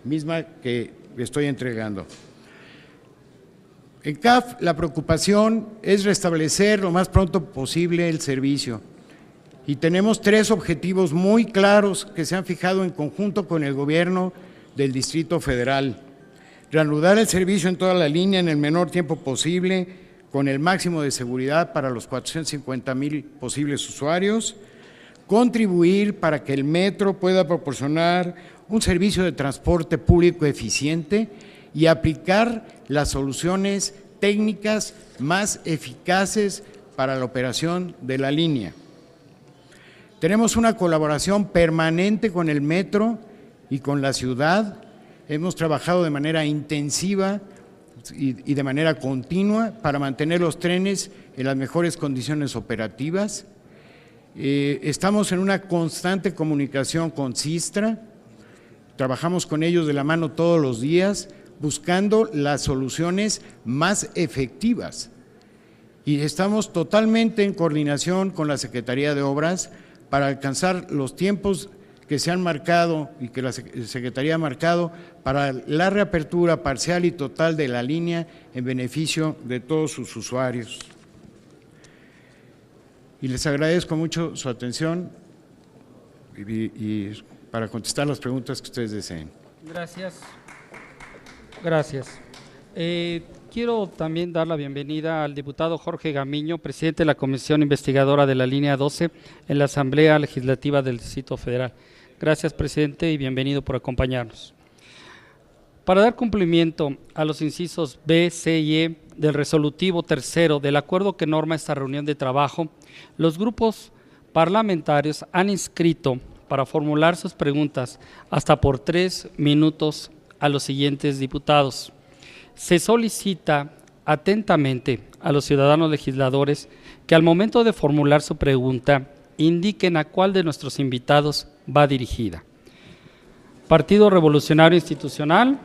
misma que estoy entregando. En CAF, la preocupación es restablecer lo más pronto posible el servicio y tenemos tres objetivos muy claros que se han fijado en conjunto con el gobierno del Distrito Federal. Reanudar el servicio en toda la línea en el menor tiempo posible, con el máximo de seguridad para los 450,000 posibles usuarios, contribuir para que el metro pueda proporcionar un servicio de transporte público eficiente y aplicar las soluciones técnicas más eficaces para la operación de la línea. Tenemos una colaboración permanente con el metro y con la ciudad. Hemos trabajado de manera intensiva y de manera continua para mantener los trenes en las mejores condiciones operativas. Estamos en una constante comunicación con Sistra, trabajamos con ellos de la mano todos los días, buscando las soluciones más efectivas. Y estamos totalmente en coordinación con la Secretaría de Obras para alcanzar los tiempos que se han marcado y que la Secretaría ha marcado para la reapertura parcial y total de la línea en beneficio de todos sus usuarios. Y les agradezco mucho su atención y para contestar las preguntas que ustedes deseen. Gracias. Gracias. Quiero también dar la bienvenida al diputado Jorge Gamiño, presidente de la Comisión Investigadora de la Línea 12 en la Asamblea Legislativa del Distrito Federal. Gracias, presidente, y bienvenido por acompañarnos. Para dar cumplimiento a los incisos B, C y E del resolutivo tercero del acuerdo que norma esta reunión de trabajo, los grupos parlamentarios han inscrito para formular sus preguntas hasta por 3 minutos a los siguientes diputados. Se solicita atentamente a los ciudadanos legisladores que al momento de formular su pregunta indiquen a cuál de nuestros invitados va dirigida. Partido Revolucionario Institucional,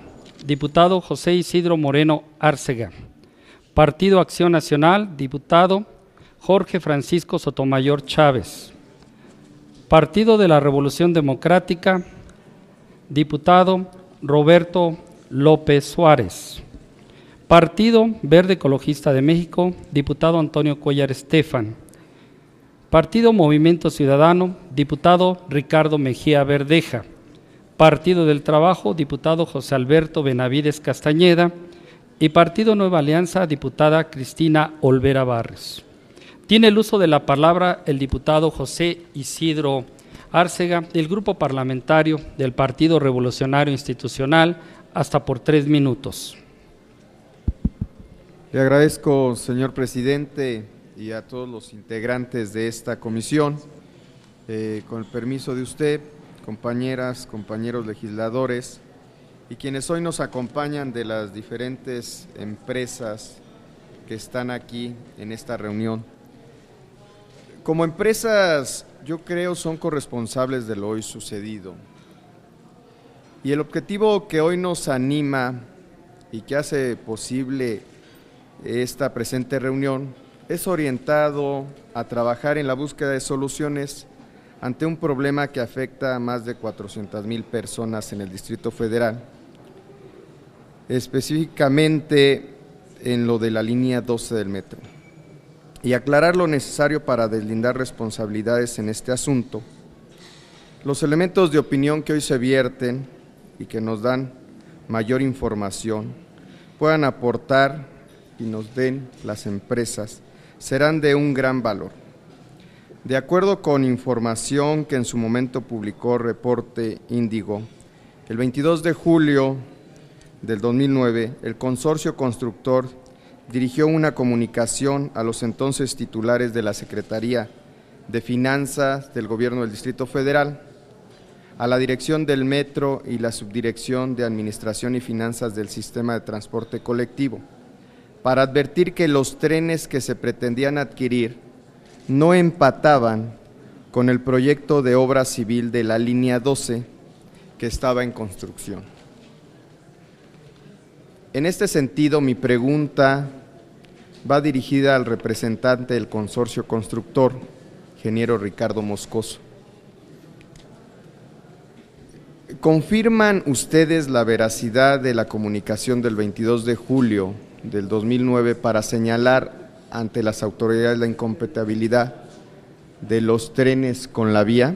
diputado José Isidro Moreno Árcega. Partido Acción Nacional, diputado Jorge Francisco Sotomayor Chávez. Partido de la Revolución Democrática, diputado Roberto López Suárez. Partido Verde Ecologista de México, diputado Antonio Cuellar Estefan. Partido Movimiento Ciudadano, diputado Ricardo Mejía Verdeja. Partido del Trabajo, diputado José Alberto Benavides Castañeda. Y Partido Nueva Alianza, diputada Cristina Olvera Barrios. Tiene el uso de la palabra el diputado José Isidro Árcega, del Grupo Parlamentario del Partido Revolucionario Institucional, hasta por 3 minutos. Le agradezco, señor presidente, y a todos los integrantes de esta comisión. Con el permiso de usted, compañeras, compañeros legisladores y quienes hoy nos acompañan de las diferentes empresas que están aquí en esta reunión. Como empresas, yo creo, son corresponsables de lo hoy sucedido. Y el objetivo que hoy nos anima y que hace posible esta presente reunión es orientado a trabajar en la búsqueda de soluciones ante un problema que afecta a más de 400,000 personas en el Distrito Federal, específicamente en lo de la línea 12 del metro, y aclarar lo necesario para deslindar responsabilidades en este asunto. Los elementos de opinión que hoy se vierten y que nos dan mayor información puedan aportar y nos den las empresas serán de un gran valor. De acuerdo con información que en su momento publicó Reporte Índigo, el 22 de julio del 2009, el consorcio constructor dirigió una comunicación a los entonces titulares de la Secretaría de Finanzas del Gobierno del Distrito Federal, a la Dirección del Metro y la Subdirección de Administración y Finanzas del Sistema de Transporte Colectivo, para advertir que los trenes que se pretendían adquirir no empataban con el proyecto de obra civil de la línea 12 que estaba en construcción. En este sentido, mi pregunta va dirigida al representante del consorcio constructor, ingeniero Ricardo Moscoso. ¿confirman ustedes la veracidad de la comunicación del 22 de julio del 2009 para señalar ante las autoridades la incompatibilidad de los trenes con la vía?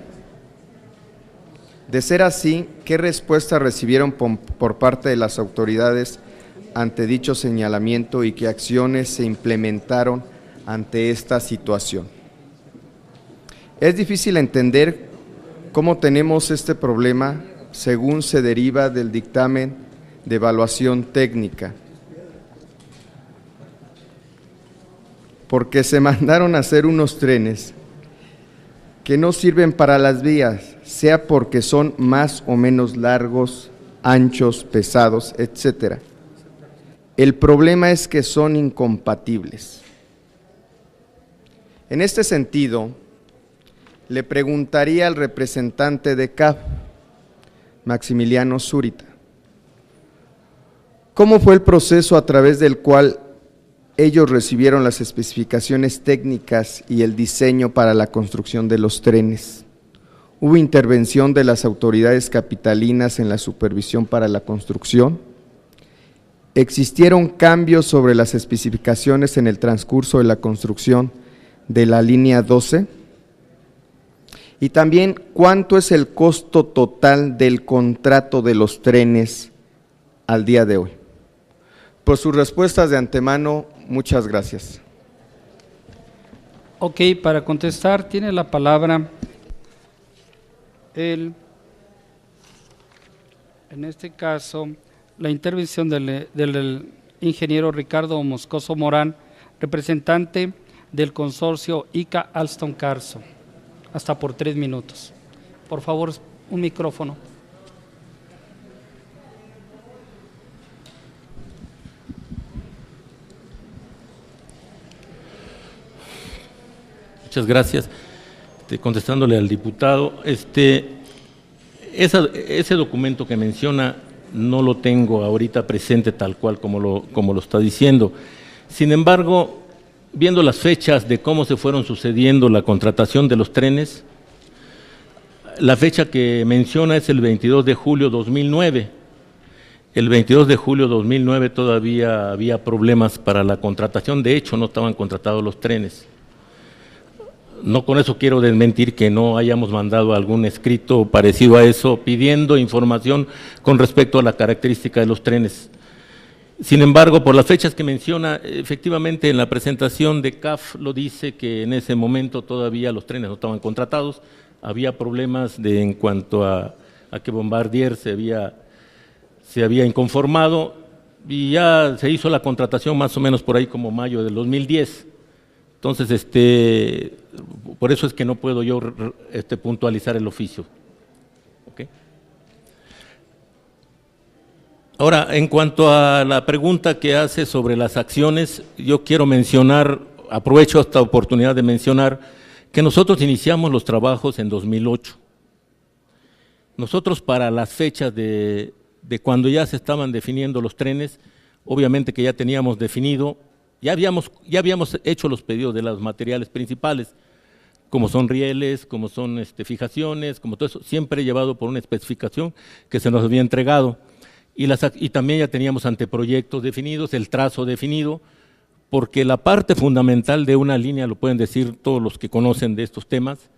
De ser así, ¿qué respuesta recibieron por parte de las autoridades ante dicho señalamiento y qué acciones se implementaron ante esta situación? Es difícil entender cómo tenemos este problema según se deriva del dictamen de evaluación técnica, porque se mandaron a hacer unos trenes que no sirven para las vías, sea porque son más o menos largos, anchos, pesados, etcétera. El problema es que son incompatibles. En este sentido, le preguntaría al representante de CAF, Maximiliano Zurita, ¿cómo fue el proceso a través del cual ellos recibieron las especificaciones técnicas y el diseño para la construcción de los trenes? ¿Hubo intervención de las autoridades capitalinas en la supervisión para la construcción? ¿Existieron cambios sobre las especificaciones en el transcurso de la construcción de la línea 12? Y también, ¿cuánto es el costo total del contrato de los trenes al día de hoy? Por sus respuestas de antemano, muchas gracias. Ok, para contestar tiene la palabra en este caso, la intervención del ingeniero Ricardo Moscoso Morán, representante del consorcio ICA Alstom Carso, hasta por 3 minutos. Por favor, un micrófono. Muchas gracias. Contestándole al diputado, ese documento que menciona no lo tengo ahorita presente tal cual como lo está diciendo. Sin embargo, viendo las fechas de cómo se fueron sucediendo la contratación de los trenes, la fecha que menciona es el 22 de julio 2009. El 22 de julio 2009 todavía había problemas para la contratación, de hecho no estaban contratados los trenes. No con eso quiero desmentir que no hayamos mandado algún escrito parecido a eso, pidiendo información con respecto a la característica de los trenes. Sin embargo, por las fechas que menciona, efectivamente en la presentación de CAF lo dice que en ese momento todavía los trenes no estaban contratados, había problemas en cuanto a que Bombardier se había inconformado y ya se hizo la contratación más o menos por ahí como mayo del 2010. Entonces, por eso es que no puedo yo puntualizar el oficio. ¿Okay? Ahora, en cuanto a la pregunta que hace sobre las acciones, yo quiero mencionar, aprovecho esta oportunidad de mencionar, que nosotros iniciamos los trabajos en 2008. Nosotros para las fechas de cuando ya se estaban definiendo los trenes, obviamente que ya teníamos definido, ya habíamos hecho los pedidos de los materiales principales, como son rieles, como son fijaciones, como todo eso, siempre llevado por una especificación que se nos había entregado. Y también ya teníamos anteproyectos definidos, el trazo definido, porque la parte fundamental de una línea, lo pueden decir todos los que conocen de estos temas,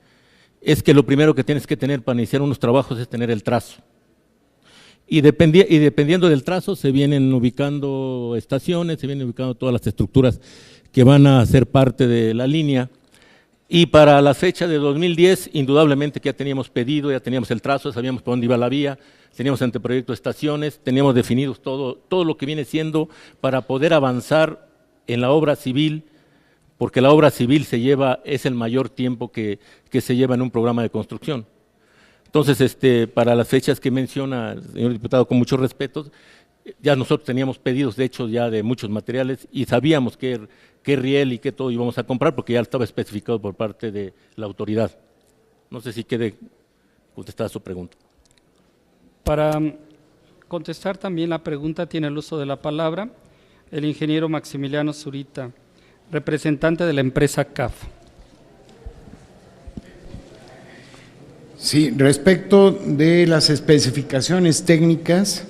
es que lo primero que tienes que tener para iniciar unos trabajos es tener el trazo. Y dependiendo del trazo se vienen ubicando estaciones, se vienen ubicando todas las estructuras que van a ser parte de la línea. Y para la fecha de 2010, indudablemente que ya teníamos pedido, ya teníamos el trazo, sabíamos por dónde iba la vía, teníamos anteproyecto de estaciones, teníamos definidos todo lo que viene siendo para poder avanzar en la obra civil, porque la obra civil es el mayor tiempo que se lleva en un programa de construcción. Entonces, para las fechas que menciona, señor diputado, con mucho respeto, ya nosotros teníamos pedidos, de hecho, ya de muchos materiales y sabíamos qué riel y qué todo íbamos a comprar porque ya estaba especificado por parte de la autoridad. No sé si quede contestada su pregunta. Para contestar también la pregunta tiene el uso de la palabra el ingeniero Maximiliano Zurita, representante de la empresa CAF. Sí, respecto de las especificaciones técnicas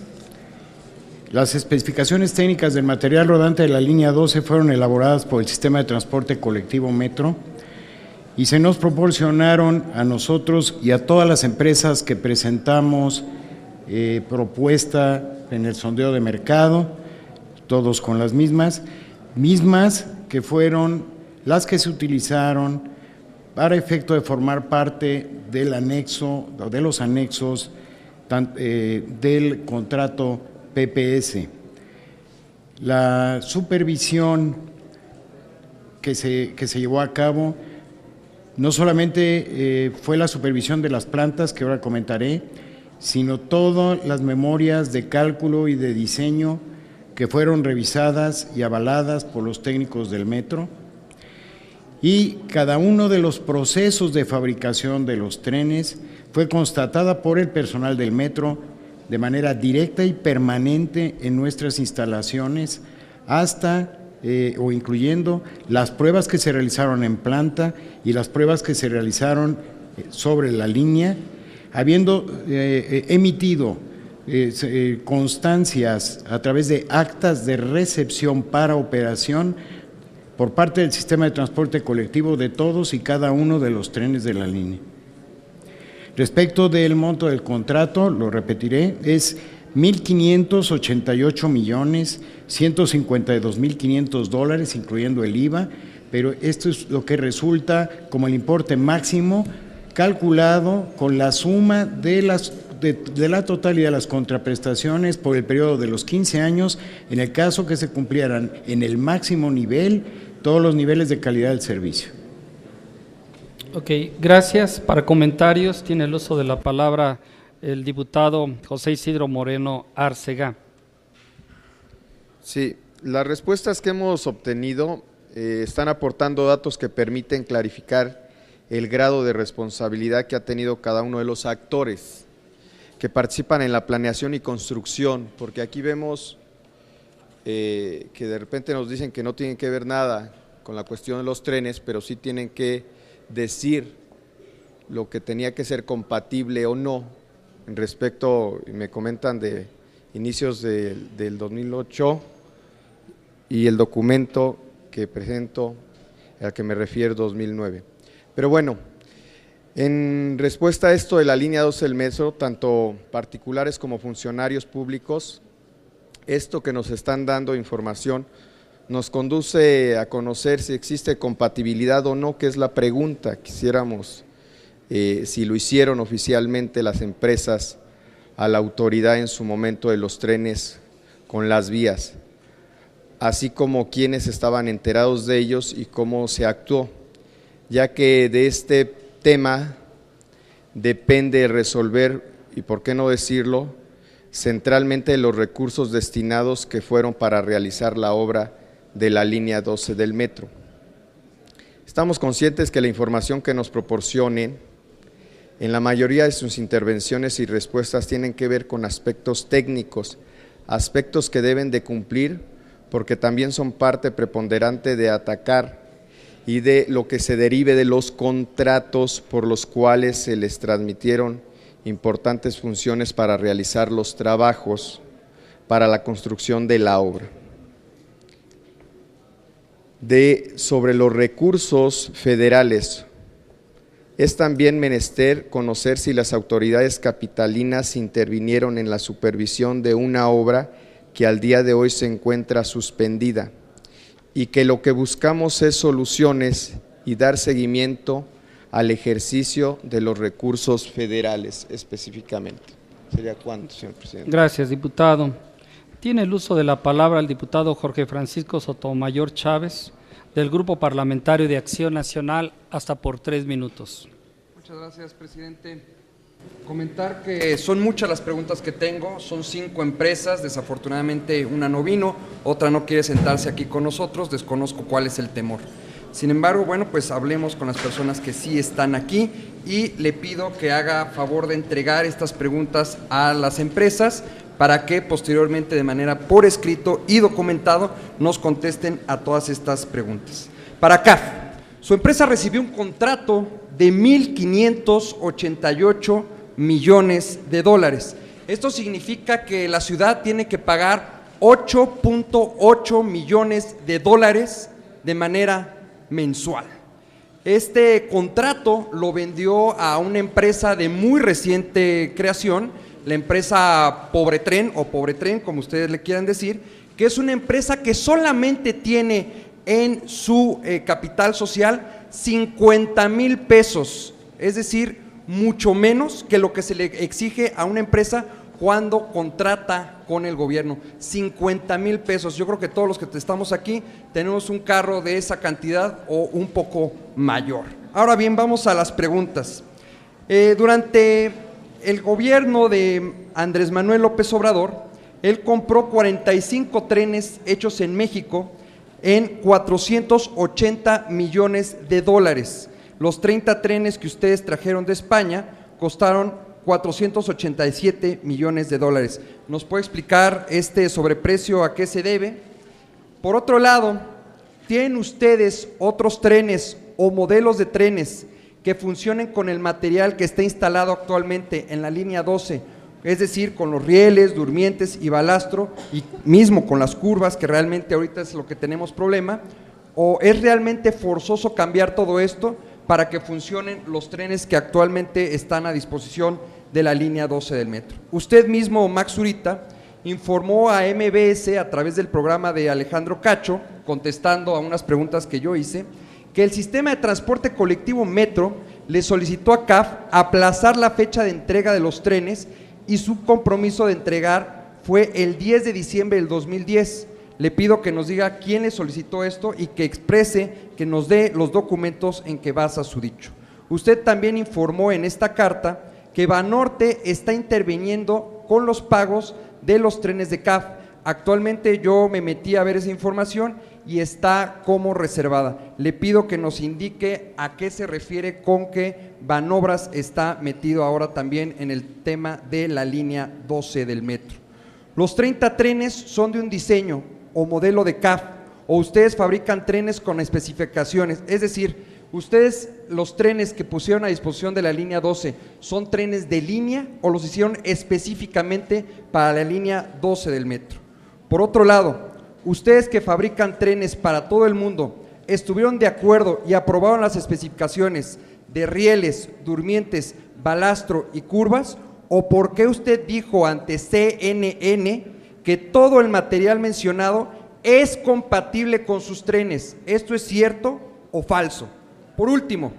del material rodante de la línea 12 fueron elaboradas por el Sistema de Transporte Colectivo Metro y se nos proporcionaron a nosotros y a todas las empresas que presentamos propuesta en el sondeo de mercado, todos con las mismas que fueron las que se utilizaron para efecto de formar parte del anexo, o de los anexos del contrato PPS. La supervisión que se llevó a cabo no solamente fue la supervisión de las plantas, que ahora comentaré, sino todas las memorias de cálculo y de diseño que fueron revisadas y avaladas por los técnicos del metro, y cada uno de los procesos de fabricación de los trenes fue constatada por el personal del metro de manera directa y permanente en nuestras instalaciones, hasta o incluyendo las pruebas que se realizaron en planta y las pruebas que se realizaron sobre la línea, habiendo emitido constancias a través de actas de recepción para operación por parte del sistema de transporte colectivo de todos y cada uno de los trenes de la línea. Respecto del monto del contrato, lo repetiré, es $1,588,152,500, incluyendo el IVA, pero esto es lo que resulta como el importe máximo calculado con la suma de la totalidad de las contraprestaciones por el periodo de los 15 años, en el caso que se cumplieran en el máximo nivel todos los niveles de calidad del servicio. Ok, gracias. Para comentarios tiene el uso de la palabra el diputado José Isidro Moreno Arcega. Sí, las respuestas que hemos obtenido están aportando datos que permiten clarificar el grado de responsabilidad que ha tenido cada uno de los actores que participan en la planeación y construcción, porque aquí vemos que de repente nos dicen que no tienen que ver nada con la cuestión de los trenes, pero sí tienen que decir lo que tenía que ser compatible o no, en respecto, me comentan de inicios del 2008 y el documento que presento, al que me refiero, 2009. Pero bueno, en respuesta a esto de la línea 12 del metro, tanto particulares como funcionarios públicos, esto que nos están dando información nos conduce a conocer si existe compatibilidad o no, que es la pregunta. Quisiéramos si lo hicieron oficialmente las empresas a la autoridad en su momento de los trenes con las vías, así como quienes estaban enterados de ellos y cómo se actuó, ya que de este tema depende resolver, y por qué no decirlo, centralmente los recursos destinados que fueron para realizar la obra de la línea 12 del metro. Estamos conscientes que la información que nos proporcionen en la mayoría de sus intervenciones y respuestas tienen que ver con aspectos técnicos, aspectos que deben de cumplir porque también son parte preponderante de atacar y de lo que se derive de los contratos por los cuales se les transmitieron importantes funciones para realizar los trabajos para la construcción de la obra. Sobre los recursos federales, es también menester conocer si las autoridades capitalinas intervinieron en la supervisión de una obra que al día de hoy se encuentra suspendida y que lo que buscamos es soluciones y dar seguimiento al ejercicio de los recursos federales específicamente. ¿Sería cuánto, señor presidente? Gracias, diputado. Tiene el uso de la palabra el diputado Jorge Francisco Sotomayor Chávez, del Grupo Parlamentario de Acción Nacional, hasta por 3 minutos. Muchas gracias, presidente. Comentar que son muchas las preguntas que tengo, son 5 empresas, desafortunadamente una no vino, otra no quiere sentarse aquí con nosotros, desconozco cuál es el temor. Sin embargo, bueno, pues hablemos con las personas que sí están aquí y le pido que haga favor de entregar estas preguntas a las empresas para que posteriormente de manera por escrito y documentado nos contesten a todas estas preguntas. Para CAF, Su empresa recibió un contrato de 1.588 millones de dólares. Esto significa que la ciudad tiene que pagar 8.8 millones de dólares de manera mensual. Este contrato lo vendió a una empresa de muy reciente creación, la empresa Pobretren, o Pobretren, como ustedes le quieran decir, que es una empresa que solamente tiene en su capital social 50,000 pesos, es decir, mucho menos que lo que se le exige a una empresa cuando contrata con el gobierno. 50,000 pesos. Yo creo que todos los que estamos aquí tenemos un carro de esa cantidad o un poco mayor. Ahora bien, vamos a las preguntas. Durante el gobierno de Andrés Manuel López Obrador, él compró 45 trenes hechos en México en 480 millones de dólares. Los 30 trenes que ustedes trajeron de España costaron 487 millones de dólares. ¿Nos puede explicar este sobreprecio a qué se debe? Por otro lado, ¿tienen ustedes otros trenes o modelos de trenes que funcionen con el material que está instalado actualmente en la línea 12, es decir, con los rieles, durmientes y balastro, y mismo con las curvas, que realmente ahorita es lo que tenemos problema? ¿O es realmente forzoso cambiar todo esto para que funcionen los trenes que actualmente están a disposición de la línea 12 del metro? Usted mismo, Max Zurita, informó a MBS a través del programa de Alejandro Cacho, contestando a unas preguntas que yo hice, que el sistema de transporte colectivo Metro le solicitó a CAF aplazar la fecha de entrega de los trenes y su compromiso de entregar fue el 10 de diciembre del 2010. Le pido que nos diga quién le solicitó esto y que exprese, que nos dé los documentos en que basa su dicho. Usted también informó en esta carta que Banorte está interviniendo con los pagos de los trenes de CAF. Actualmente yo me metí a ver esa información y está como reservada. Le pido que nos indique a qué se refiere con que Banobras está metido ahora también en el tema de la línea 12 del metro. Los 30 trenes son de un diseño o modelo de CAF, o ustedes fabrican trenes con especificaciones, es decir, ustedes los trenes que pusieron a disposición de la línea 12, ¿son trenes de línea o los hicieron específicamente para la línea 12 del metro? Por otro lado, ustedes que fabrican trenes para todo el mundo, ¿estuvieron de acuerdo y aprobaron las especificaciones de rieles, durmientes, balastro y curvas? ¿O por qué usted dijo ante CNN que todo el material mencionado es compatible con sus trenes? ¿Esto es cierto o falso? Por último,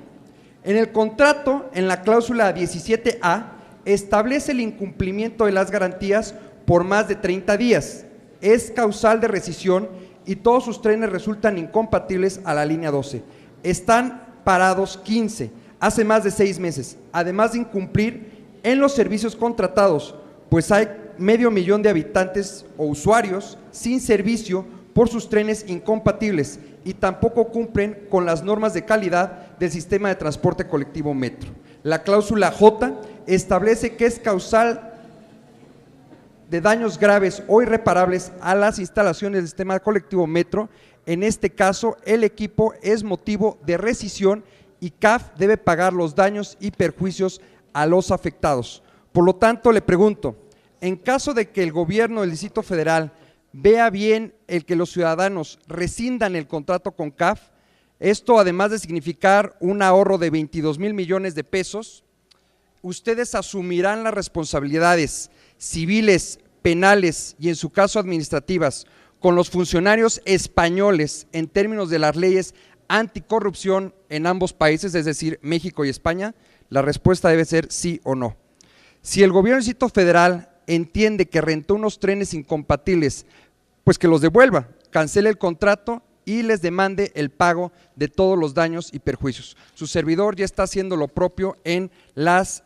en el contrato, en la cláusula 17A, establece el incumplimiento de las garantías por más de 30 días. Es causal de rescisión y todos sus trenes resultan incompatibles a la línea 12. Están parados 15, hace más de 6 meses, además de incumplir en los servicios contratados, pues hay 500,000 de habitantes o usuarios sin servicio por sus trenes incompatibles y tampoco cumplen con las normas de calidad del sistema de transporte colectivo Metro. La cláusula J establece que es causal de daños graves o irreparables a las instalaciones del sistema colectivo Metro. En este caso, el equipo es motivo de rescisión y CAF debe pagar los daños y perjuicios a los afectados. Por lo tanto, le pregunto, en caso de que el gobierno del Distrito Federal vea bien el que los ciudadanos rescindan el contrato con CAF, esto además de significar un ahorro de 22,000 millones de pesos, ustedes asumirán las responsabilidades civiles, penales y en su caso administrativas con los funcionarios españoles en términos de las leyes anticorrupción en ambos países, es decir, México y España. La respuesta debe ser sí o no. Si el gobierno del Distrito Federal entiende que rentó unos trenes incompatibles, pues que los devuelva, cancele el contrato y les demande el pago de todos los daños y perjuicios. Su servidor ya está haciendo lo propio en las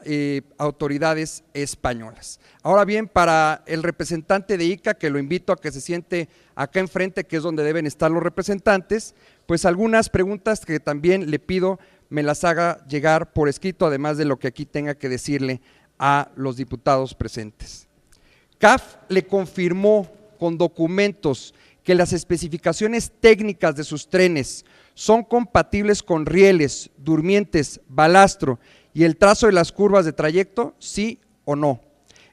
autoridades españolas. Ahora bien, para el representante de ICA, que lo invito a que se siente acá enfrente, que es donde deben estar los representantes, pues algunas preguntas que también le pido me las haga llegar por escrito, además de lo que aquí tenga que decirle a los diputados presentes. CAF le confirmó con documentos que las especificaciones técnicas de sus trenes son compatibles con rieles, durmientes, balastro y el trazo de las curvas de trayecto, sí o no?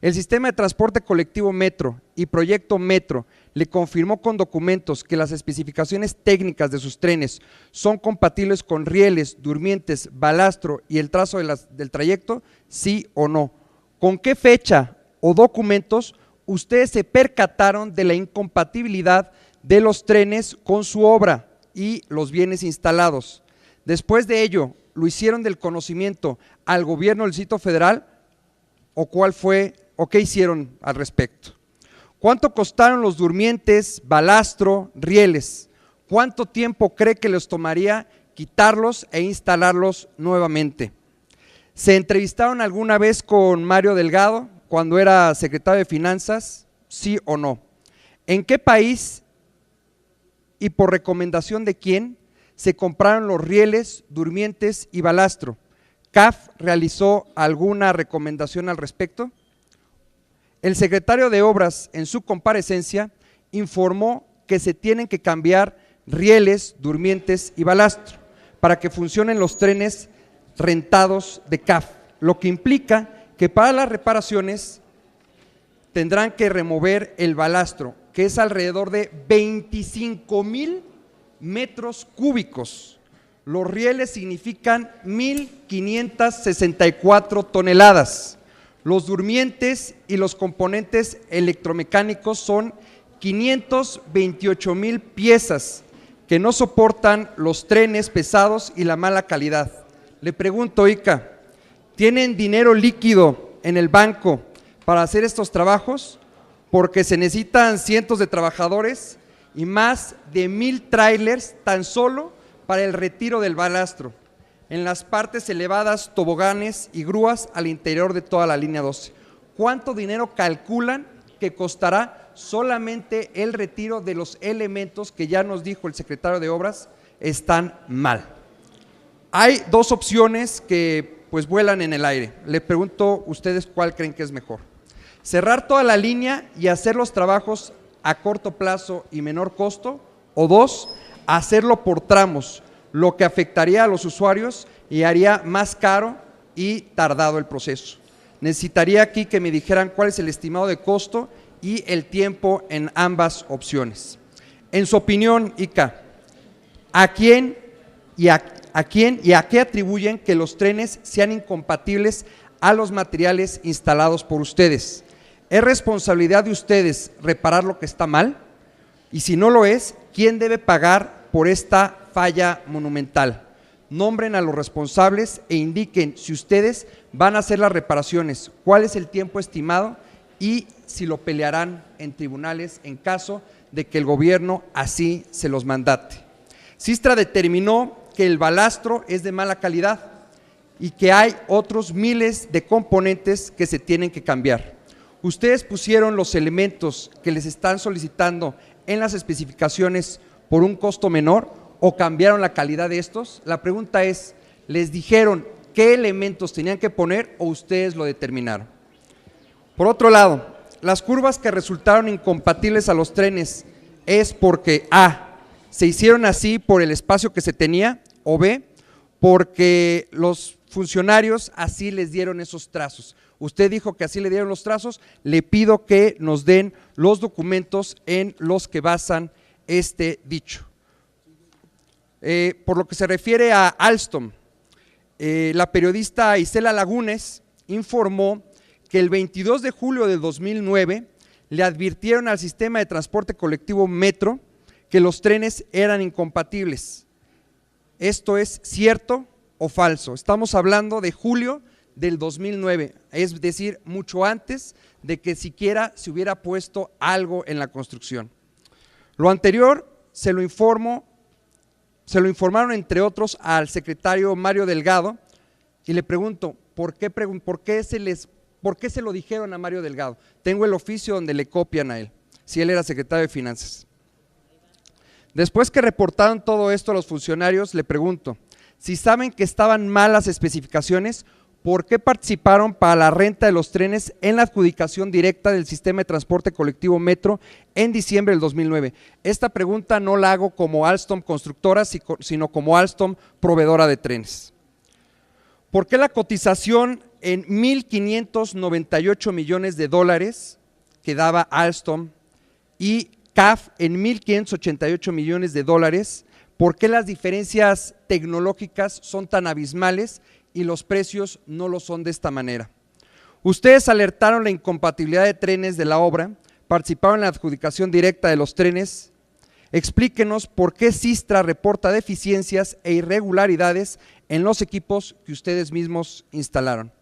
El sistema de transporte colectivo Metro y Proyecto Metro le confirmó con documentos que las especificaciones técnicas de sus trenes son compatibles con rieles, durmientes, balastro y el trazo del trayecto, sí o no. ¿Con qué fecha o documentos ustedes se percataron de la incompatibilidad de los trenes con su obra y los bienes instalados? Después de ello, ¿lo hicieron del conocimiento al gobierno del Distrito Federal o cuál fue o qué hicieron al respecto? ¿Cuánto costaron los durmientes, balastro, rieles? ¿Cuánto tiempo cree que les tomaría quitarlos e instalarlos nuevamente? ¿Se entrevistaron alguna vez con Mario Delgado cuando era secretario de Finanzas? ¿Sí o no? ¿En qué país y por recomendación de quién se compraron los rieles, durmientes y balastro? ¿CAF realizó alguna recomendación al respecto? El secretario de Obras, en su comparecencia, informó que se tienen que cambiar rieles, durmientes y balastro para que funcionen los trenes rentados de CAF, lo que implica que para las reparaciones tendrán que remover el balastro, que es alrededor de 25,000 metros cúbicos. Los rieles significan 1,564 toneladas. Los durmientes y los componentes electromecánicos son 528,000 piezas que no soportan los trenes pesados y la mala calidad. Le pregunto, Ica, ¿tienen dinero líquido en el banco para hacer estos trabajos? Porque se necesitan cientos de trabajadores y más de 1,000 trailers tan solo para el retiro del balastro en las partes elevadas, toboganes y grúas al interior de toda la línea 12. ¿Cuánto dinero calculan que costará solamente el retiro de los elementos que ya nos dijo el secretario de Obras están mal? Hay dos opciones que pues vuelan en el aire. Le pregunto a ustedes cuál creen que es mejor. Cerrar toda la línea y hacer los trabajos a corto plazo y menor costo, o dos, hacerlo por tramos, lo que afectaría a los usuarios y haría más caro y tardado el proceso. Necesitaría aquí que me dijeran cuál es el estimado de costo y el tiempo en ambas opciones. En su opinión, Ica, ¿a quién y a qué atribuyen que los trenes sean incompatibles a los materiales instalados por ustedes? ¿Es responsabilidad de ustedes reparar lo que está mal? Y si no lo es, ¿quién debe pagar por esta falla monumental? Nombren a los responsables e indiquen si ustedes van a hacer las reparaciones, cuál es el tiempo estimado y si lo pelearán en tribunales en caso de que el gobierno así se los mandate. Sistra determinó que el balastro es de mala calidad y que hay otros miles de componentes que se tienen que cambiar. Ustedes pusieron los elementos que les están solicitando en las especificaciones por un costo menor o cambiaron la calidad de estos. La pregunta es, ¿les dijeron qué elementos tenían que poner o ustedes lo determinaron? Por otro lado, las curvas que resultaron incompatibles a los trenes es porque A, se hicieron así por el espacio que se tenía, o B, porque los funcionarios así les dieron esos trazos. Usted dijo que así le dieron los trazos, le pido que nos den los documentos en los que basan este dicho. Por lo que se refiere a Alstom, la periodista Isela Lagunes informó que el 22 de julio de 2009 le advirtieron al sistema de transporte colectivo Metro que los trenes eran incompatibles. ¿Esto es cierto o falso? Estamos hablando de julio del 2009, es decir, mucho antes de que siquiera se hubiera puesto algo en la construcción. Lo anterior se lo informaron entre otros al secretario Mario Delgado y le pregunto, ¿por qué se lo dijeron a Mario Delgado? Tengo el oficio donde le copian a él, si él era secretario de Finanzas. Después que reportaron todo esto a los funcionarios, le pregunto, si saben que estaban mal las especificaciones, ¿por qué participaron para la renta de los trenes en la adjudicación directa del sistema de transporte colectivo Metro en diciembre del 2009? Esta pregunta no la hago como Alstom constructora, sino como Alstom proveedora de trenes. ¿Por qué la cotización en 1.598 millones de dólares que daba Alstom y CAF en 1.588 millones de dólares? ¿Por qué las diferencias tecnológicas son tan abismales y los precios no lo son de esta manera? Ustedes alertaron la incompatibilidad de trenes de la obra, participaron en la adjudicación directa de los trenes. Explíquenos por qué Sistra reporta deficiencias e irregularidades en los equipos que ustedes mismos instalaron.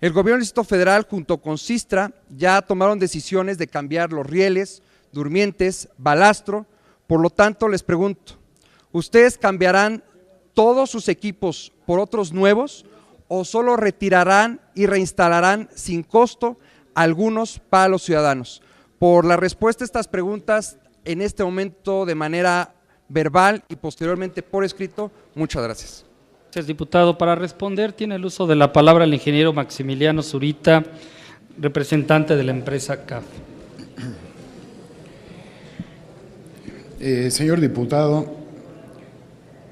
El gobierno del Distrito Federal junto con Sistra ya tomaron decisiones de cambiar los rieles, durmientes, balastro. Por lo tanto, les pregunto, ¿ustedes cambiarán todos sus equipos por otros nuevos o solo retirarán y reinstalarán sin costo algunos para los ciudadanos? Por la respuesta a estas preguntas en este momento de manera verbal y posteriormente por escrito, muchas gracias. Gracias, diputado. Para responder tiene el uso de la palabra el ingeniero Maximiliano Zurita, representante de la empresa CAF. Señor diputado,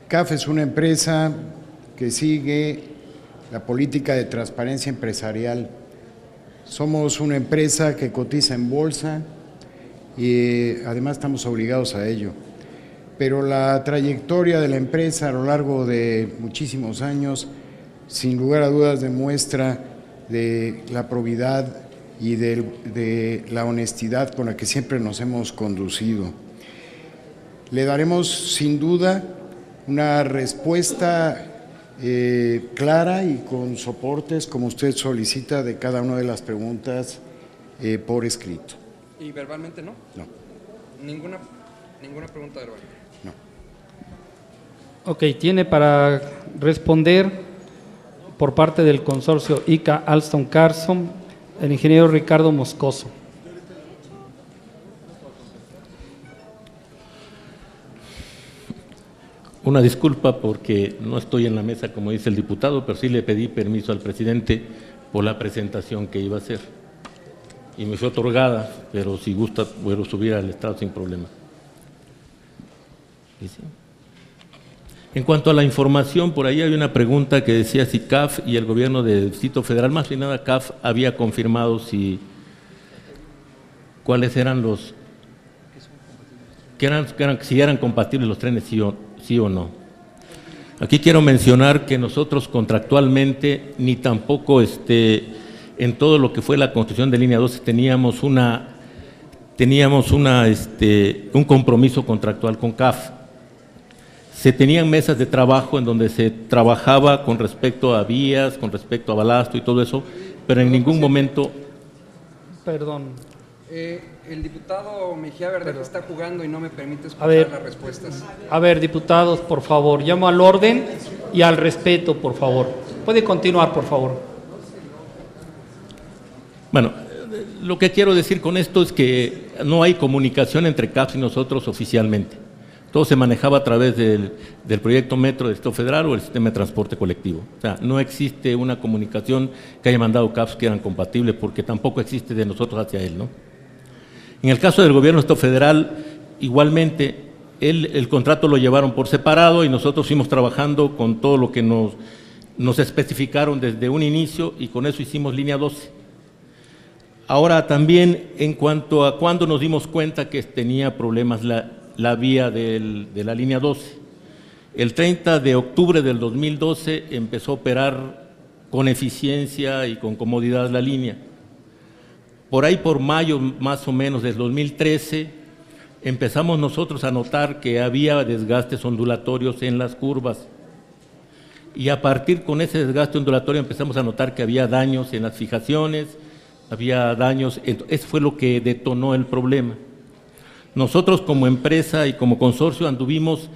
CAF es una empresa que sigue la política de transparencia empresarial. Somos una empresa que cotiza en bolsa y además estamos obligados a ello. Pero la trayectoria de la empresa a lo largo de muchísimos años, sin lugar a dudas, demuestra de la probidad y de la honestidad con la que siempre nos hemos conducido. Le daremos sin duda una respuesta clara y con soportes, como usted solicita, de cada una de las preguntas por escrito. ¿Y verbalmente no? No. Ninguna pregunta verbal. No. Ok, tiene para responder por parte del consorcio ICA Alstom Carson el ingeniero Ricardo Moscoso. Una disculpa porque no estoy en la mesa, como dice el diputado, pero sí le pedí permiso al presidente por la presentación que iba a hacer. Y me fue otorgada, pero si gusta puedo subir al estrado sin problema. ¿Y sí? En cuanto a la información, por ahí hay una pregunta que decía si CAF y el gobierno del Distrito Federal, más que nada CAF, había confirmado cuáles eran los, si eran compatibles los trenes, sí o no. Aquí quiero mencionar que nosotros contractualmente, ni tampoco en todo lo que fue la construcción de línea 12, teníamos un compromiso contractual con CAF. Se tenían mesas de trabajo en donde se trabajaba con respecto a vías, con respecto a balasto y todo eso, pero en ningún momento… Perdón. El diputado Mejía Verdeja está jugando y no me permite escuchar las respuestas. A ver, diputados, por favor, llamo al orden y al respeto, por favor. Puede continuar, por favor. Bueno, lo que quiero decir con esto es que no hay comunicación entre CAF y nosotros oficialmente. Todo se manejaba a través del proyecto Metro del Distrito Federal o el sistema de transporte colectivo. O sea, no existe una comunicación que haya mandado CAF que eran compatibles, porque tampoco existe de nosotros hacia él, ¿no? En el caso del gobierno del Distrito Federal, igualmente, el contrato lo llevaron por separado y nosotros fuimos trabajando con todo lo que nos especificaron desde un inicio y con eso hicimos línea 12. Ahora también, en cuanto a cuándo nos dimos cuenta que tenía problemas la vía de la línea 12. El 30 de octubre del 2012 empezó a operar con eficiencia y con comodidad la línea. Por ahí por mayo más o menos del 2013 empezamos nosotros a notar que había desgastes ondulatorios en las curvas y a partir con ese desgaste ondulatorio empezamos a notar que había daños en las fijaciones, había daños, eso fue lo que detonó el problema. Nosotros como empresa y como consorcio anduvimos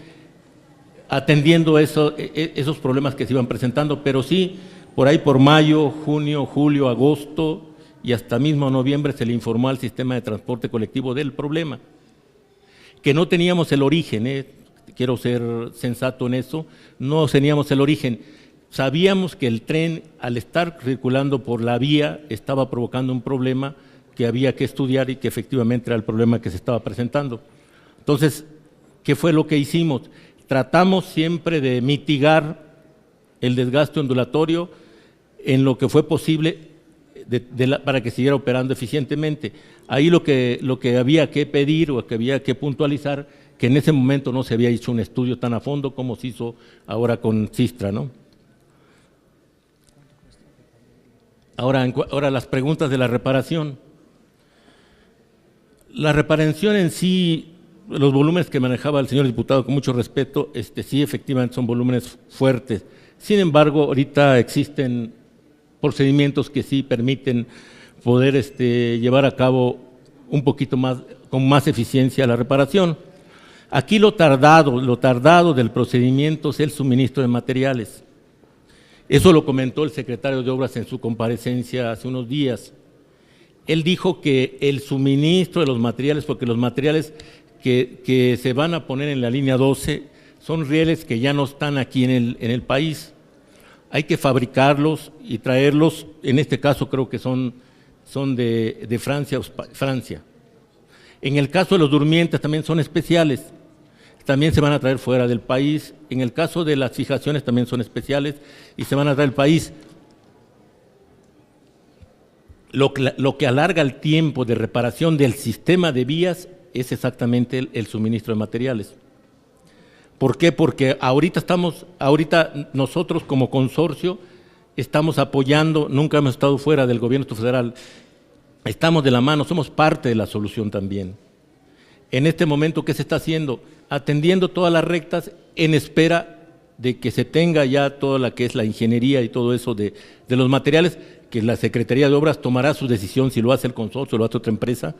atendiendo esos problemas que se iban presentando, pero sí, por ahí por mayo, junio, julio, agosto y hasta mismo noviembre se le informó al sistema de transporte colectivo del problema, que no teníamos el origen, quiero ser sensato en eso, no teníamos el origen. sabíamos que el tren, al estar circulando por la vía, estaba provocando un problema que había que estudiar y que efectivamente era el problema que se estaba presentando. Entonces, ¿qué fue lo que hicimos? Tratamos siempre de mitigar el desgaste ondulatorio en lo que fue posible para que siguiera operando eficientemente. Ahí lo que había que pedir o que había que puntualizar, que en ese momento no se había hecho un estudio tan a fondo como se hizo ahora con Systra, ¿no? Ahora las preguntas de la reparación. La reparación en sí, los volúmenes que manejaba el señor diputado, con mucho respeto, sí, efectivamente son volúmenes fuertes. Sin embargo, ahorita existen procedimientos que sí permiten poder llevar a cabo un poquito más, con más eficiencia la reparación. Aquí lo tardado del procedimiento es el suministro de materiales. Eso lo comentó el secretario de Obras en su comparecencia hace unos días. Él dijo que el suministro de los materiales, porque los materiales que se van a poner en la línea 12 son rieles que ya no están aquí en el país. Hay que fabricarlos y traerlos, en este caso creo que son de Francia. En el caso de los durmientes también son especiales, también se van a traer fuera del país. En el caso de las fijaciones también son especiales y se van a traer al país. Lo que alarga el tiempo de reparación del sistema de vías es exactamente el suministro de materiales. ¿Por qué? Porque ahorita nosotros como consorcio estamos apoyando, nunca hemos estado fuera del gobierno federal, estamos de la mano, somos parte de la solución también. En este momento, ¿qué se está haciendo? Atendiendo todas las rectas en espera de que se tenga ya toda la que es la ingeniería y todo eso de los materiales, que la Secretaría de Obras tomará su decisión si lo hace el consorcio o lo hace otra empresa,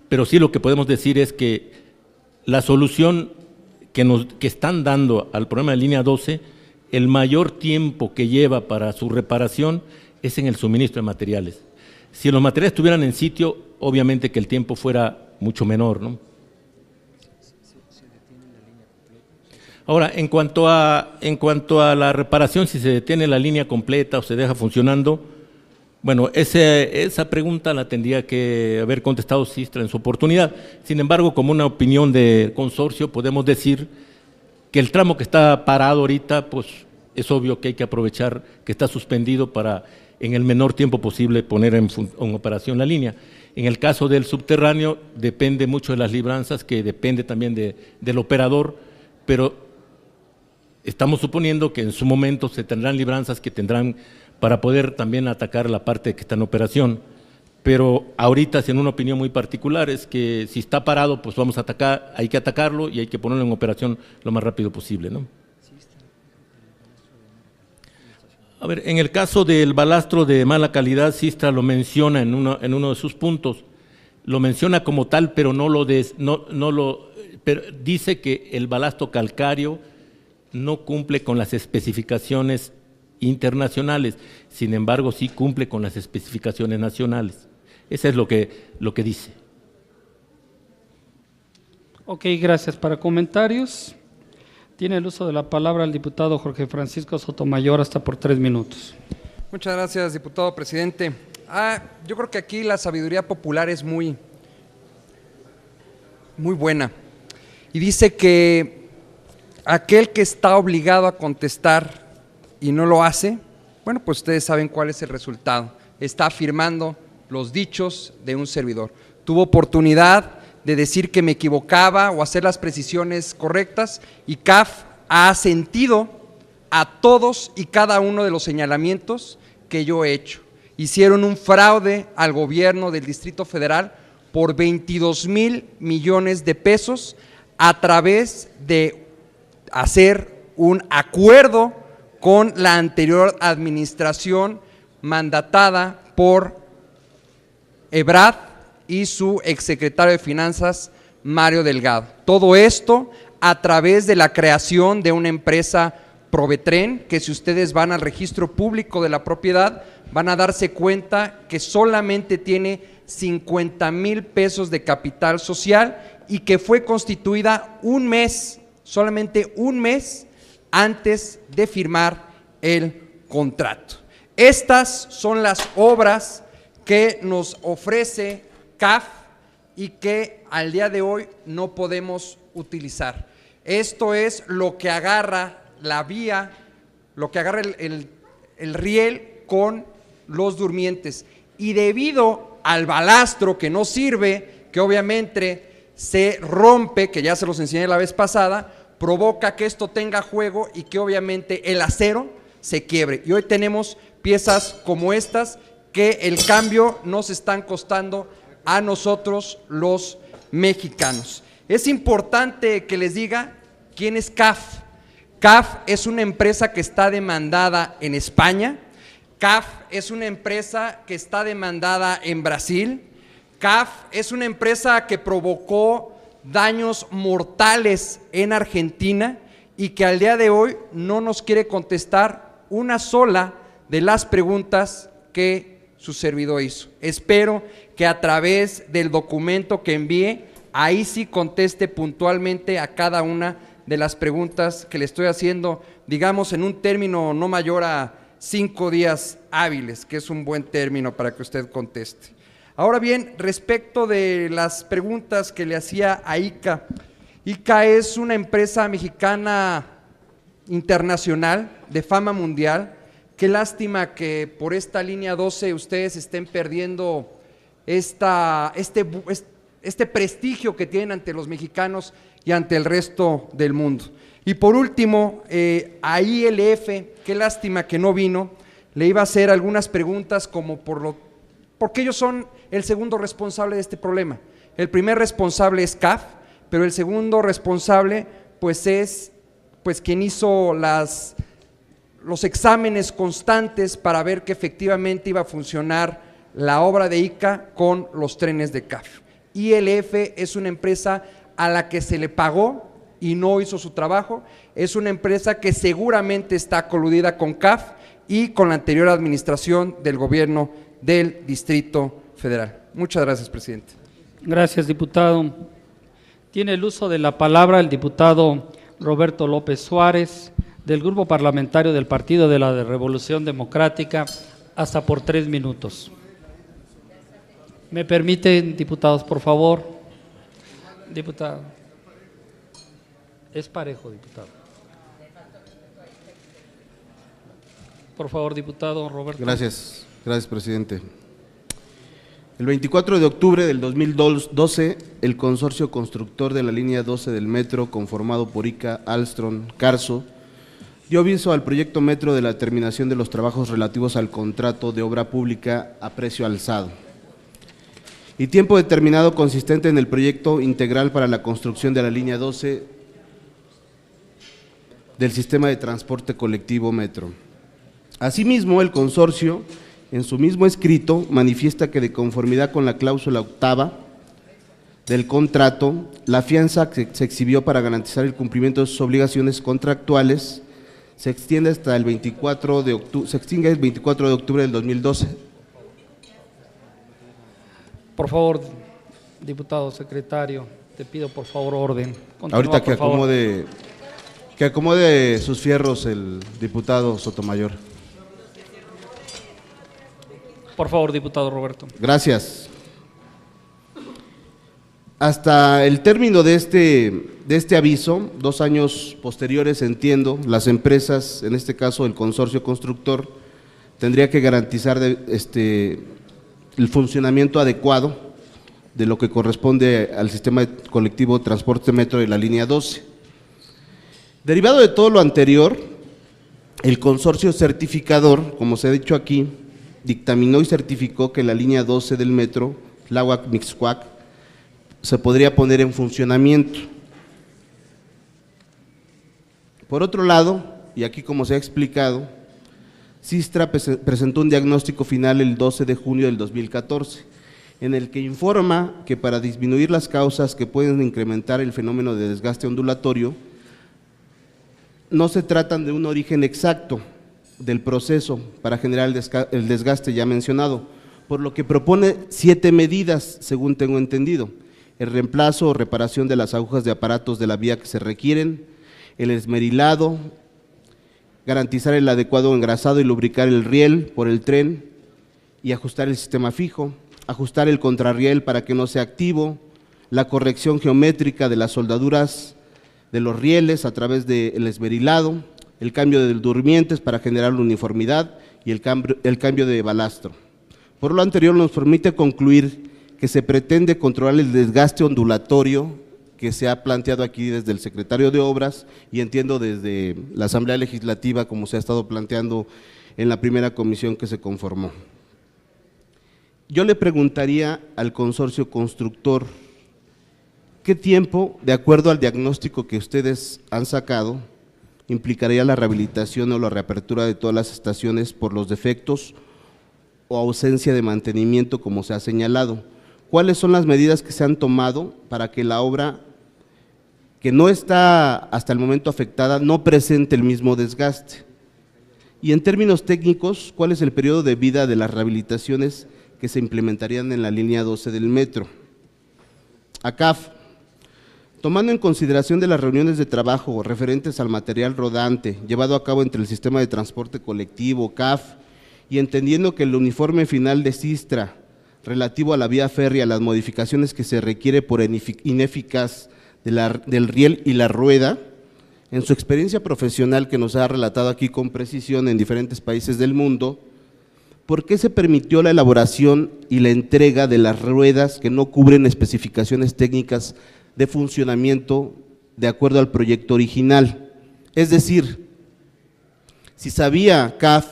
pero sí lo que podemos decir es que la solución que están dando al problema de línea 12, el mayor tiempo que lleva para su reparación es en el suministro de materiales. Si los materiales estuvieran en sitio, obviamente que el tiempo fuera mucho menor, ¿no? Ahora, en cuanto a la reparación, si se detiene la línea completa o se deja funcionando, bueno, esa pregunta la tendría que haber contestado Systra en su oportunidad. Sin embargo, como una opinión de consorcio, podemos decir que el tramo que está parado ahorita, pues es obvio que hay que aprovechar que está suspendido para en el menor tiempo posible poner en operación la línea. En el caso del subterráneo, depende mucho de las libranzas, que depende también del operador, pero estamos suponiendo que en su momento se tendrán libranzas que tendrán para poder también atacar la parte que está en operación. Pero ahorita, en una opinión muy particular, es que si está parado, pues vamos a atacar, hay que atacarlo y hay que ponerlo en operación lo más rápido posible, ¿no? A ver, en el caso del balastro de mala calidad, Systra lo menciona en uno de sus puntos, lo menciona como tal, pero pero dice que el balastro calcáreo no cumple con las especificaciones internacionales, sin embargo sí cumple con las especificaciones nacionales. Eso es lo que dice. Ok, gracias. Para comentarios, tiene el uso de la palabra el diputado Jorge Francisco Sotomayor, hasta por 3 minutos. Muchas gracias, diputado presidente. Yo creo que aquí la sabiduría popular es muy buena. Y dice que aquel que está obligado a contestar y no lo hace, bueno, pues ustedes saben cuál es el resultado. Está afirmando los dichos de un servidor. Tuvo oportunidad de decir que me equivocaba o hacer las precisiones correctas y CAF ha asentido a todos y cada uno de los señalamientos que yo he hecho. Hicieron un fraude al gobierno del Distrito Federal por 22,000 millones de pesos a través de hacer un acuerdo con la anterior administración mandatada por Ebrard y su exsecretario de Finanzas, Mario Delgado. Todo esto a través de la creación de una empresa Provetren, que si ustedes van al registro público de la propiedad, van a darse cuenta que solamente tiene 50,000 pesos de capital social y que fue constituida un mes, solamente un mes, antes de firmar el contrato. Estas son las obras que nos ofrece CAF y que al día de hoy no podemos utilizar. Esto es lo que agarra la vía, lo que agarra el riel con los durmientes, y debido al balastro que no sirve, que obviamente se rompe, que ya se los enseñé la vez pasada, provoca que esto tenga juego y que obviamente el acero se quiebre. Y hoy tenemos piezas como estas que el cambio nos están costando a nosotros los mexicanos. Es importante que les diga quién es CAF. CAF es una empresa que está demandada en España. CAF es una empresa que está demandada en Brasil. CAF es una empresa que provocó daños mortales en Argentina y que al día de hoy no nos quiere contestar una sola de las preguntas que su servidor hizo. Espero que a través del documento que envíe, ahí sí conteste puntualmente a cada una de las preguntas que le estoy haciendo, digamos en un término no mayor a 5 días hábiles, que es un buen término para que usted conteste. Ahora bien, respecto de las preguntas que le hacía a ICA, ICA es una empresa mexicana internacional de fama mundial. Qué lástima que por esta línea 12 ustedes estén perdiendo este prestigio que tienen ante los mexicanos y ante el resto del mundo. Y por último, a ILF, qué lástima que no vino, le iba a hacer algunas preguntas como porque ellos son el segundo responsable de este problema. El primer responsable es CAF, pero el segundo responsable pues es quien hizo los exámenes constantes para ver que efectivamente iba a funcionar la obra de ICA con los trenes de CAF. ILF es una empresa a la que se le pagó y no hizo su trabajo, es una empresa que seguramente está coludida con CAF y con la anterior administración del gobierno del Distrito Federal. Muchas gracias, presidente. Gracias, diputado. Tiene el uso de la palabra el diputado Roberto López Suárez, del Grupo Parlamentario del Partido de la Revolución Democrática, hasta por 3 minutos. ¿Me permiten, diputados, por favor? Diputado. Es parejo, diputado. Por favor, diputado Roberto. Gracias, presidente. El 24 de octubre del 2012, el consorcio constructor de la línea 12 del metro, conformado por ICA, Alstom, Carso, dio aviso al proyecto Metro de la terminación de los trabajos relativos al contrato de obra pública a precio alzado y tiempo determinado consistente en el proyecto integral para la construcción de la línea 12 del sistema de transporte colectivo Metro. Asimismo, el consorcio, en su mismo escrito, manifiesta que de conformidad con la cláusula 8ª del contrato, la fianza que se exhibió para garantizar el cumplimiento de sus obligaciones contractuales se extiende hasta el 24 de octubre, se extingue el 24 de octubre del 2012. Por favor, diputado secretario, te pido por favor orden. Continúa, ahorita que acomode sus fierros el diputado Sotomayor. Por favor, diputado Roberto. Gracias. Hasta el término de este aviso, 2 años posteriores, entiendo, las empresas, en este caso el consorcio constructor, tendría que garantizar el funcionamiento adecuado de lo que corresponde al sistema colectivo de transporte metro de la línea 12. Derivado de todo lo anterior, el consorcio certificador, como se ha dicho aquí, dictaminó y certificó que la línea 12 del metro, Tláhuac-Mixcoac, se podría poner en funcionamiento. Por otro lado, y aquí como se ha explicado, Sistra presentó un diagnóstico final el 12 de junio del 2014, en el que informa que para disminuir las causas que pueden incrementar el fenómeno de desgaste ondulatorio, no se tratan de un origen exacto del proceso para generar el desgaste ya mencionado, por lo que propone 7 medidas, según tengo entendido: el reemplazo o reparación de las agujas de aparatos de la vía que se requieren, el esmerilado garantizar el adecuado engrasado y lubricar el riel por el tren y ajustar el sistema fijo, ajustar el contrarriel para que no sea activo, la corrección geométrica de las soldaduras de los rieles a través del esmerilado, el cambio de durmientes para generar la uniformidad y el cambio de balastro. Por lo anterior nos permite concluir que se pretende controlar el desgaste ondulatorio que se ha planteado aquí desde el secretario de Obras y entiendo desde la Asamblea Legislativa como se ha estado planteando en la primera comisión que se conformó. Yo le preguntaría al consorcio constructor, ¿qué tiempo, de acuerdo al diagnóstico que ustedes han sacado, implicaría la rehabilitación o la reapertura de todas las estaciones por los defectos o ausencia de mantenimiento como se ha señalado? ¿Cuáles son las medidas que se han tomado para que la obra que no está hasta el momento afectada no presente el mismo desgaste? Y en términos técnicos, ¿cuál es el periodo de vida de las rehabilitaciones que se implementarían en la línea 12 del metro? ACAF, tomando en consideración de las reuniones de trabajo referentes al material rodante llevado a cabo entre el sistema de transporte colectivo, CAF, y entendiendo que el informe final de Sistra relativo a la vía férrea, las modificaciones que se requiere por ineficaz del riel y la rueda, en su experiencia profesional que nos ha relatado aquí con precisión en diferentes países del mundo, ¿por qué se permitió la elaboración y la entrega de las ruedas que no cubren especificaciones técnicas de funcionamiento de acuerdo al proyecto original? Es decir, si sabía CAF